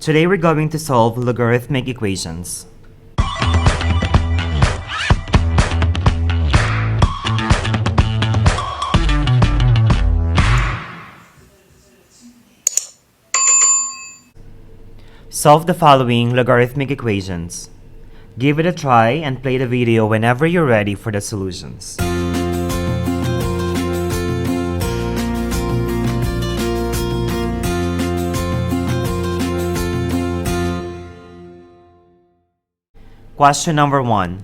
Today we're going to solve logarithmic equations. Solve the following logarithmic equations. Give it a try and play the video whenever you're ready for the solutions. Question number 1.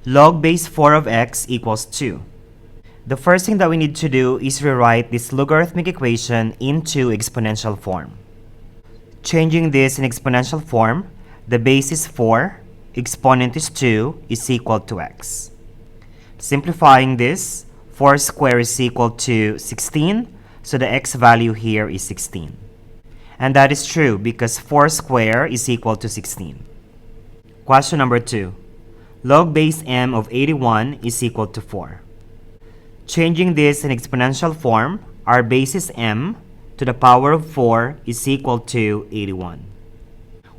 Log base 4 of x equals 2. The first thing that we need to do is rewrite this logarithmic equation into exponential form. Changing this in exponential form, the base is 4, exponent is 2, is equal to x. Simplifying this, 4 squared is equal to 16, so the x value here is 16. And that is true because 4 squared is equal to 16. Question number 2. Log base m of 81 is equal to 4. Changing this in exponential form, our base is m to the power of 4 is equal to 81.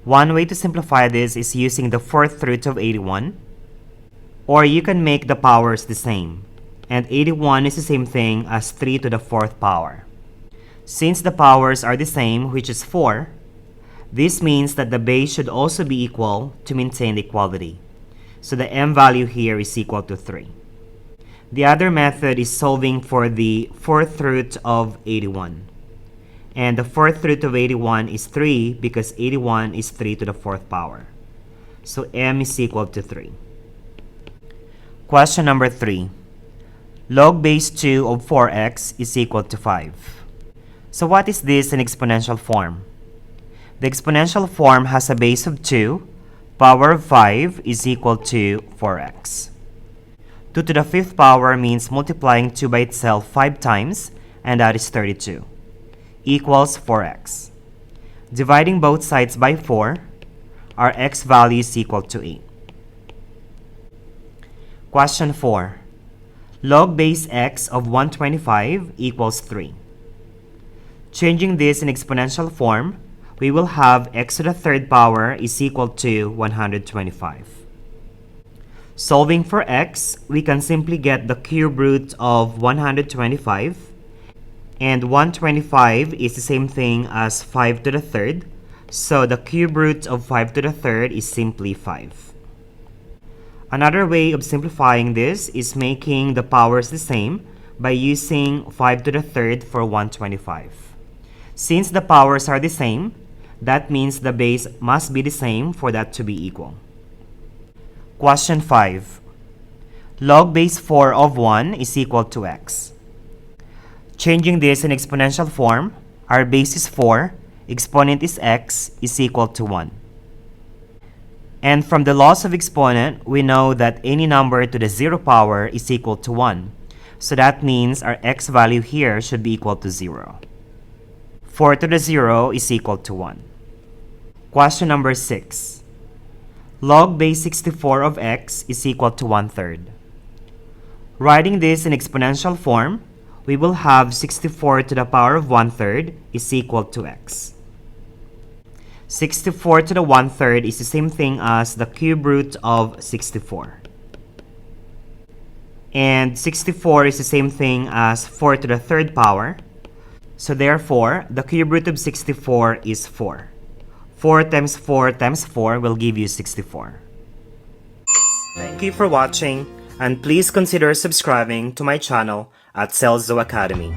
One way to simplify this is using the fourth root of 81, or you can make the powers the same, and 81 is the same thing as 3 to the fourth power. Since the powers are the same, which is 4, this means that the base should also be equal to maintain the equality. So the m value here is equal to 3. The other method is solving for the fourth root of 81. And the fourth root of 81 is 3 because 81 is 3 to the fourth power. So m is equal to 3. Question number 3. Log base 2 of 4x is equal to 5. So what is this in exponential form? The exponential form has a base of 2, power of 5 is equal to 4x. 2 to the fifth power means multiplying 2 by itself 5 times, and that is 32, equals 4x. Dividing both sides by 4, our x value is equal to 8. Question 4. Log base x of 125 equals 3. Changing this in exponential form, we will have x to the third power is equal to 125. Solving for x, we can simply get the cube root of 125, and 125 is the same thing as 5 to the third, so the cube root of 5 to the third is simply 5. Another way of simplifying this is making the powers the same by using 5 to the third for 125. Since the powers are the same, that means the base must be the same for that to be equal. Question 5. Log base 4 of 1 is equal to x. Changing this in exponential form, our base is 4, exponent is x, is equal to 1. And from the laws of exponent, we know that any number to the 0 power is equal to 1. So that means our x value here should be equal to 0. 4 to the 0 is equal to 1. Question number 6. Log base 64 of x is equal to 1/3. Writing this in exponential form, we will have 64 to the power of 1/3 is equal to x. 64 to the 1/3 is the same thing as the cube root of 64. And 64 is the same thing as 4 to the third power. So therefore, the cube root of 64 is 4. 4 times 4 times 4 will give you 64. Thank you for watching, and please consider subscribing to my channel at Celzo Academy.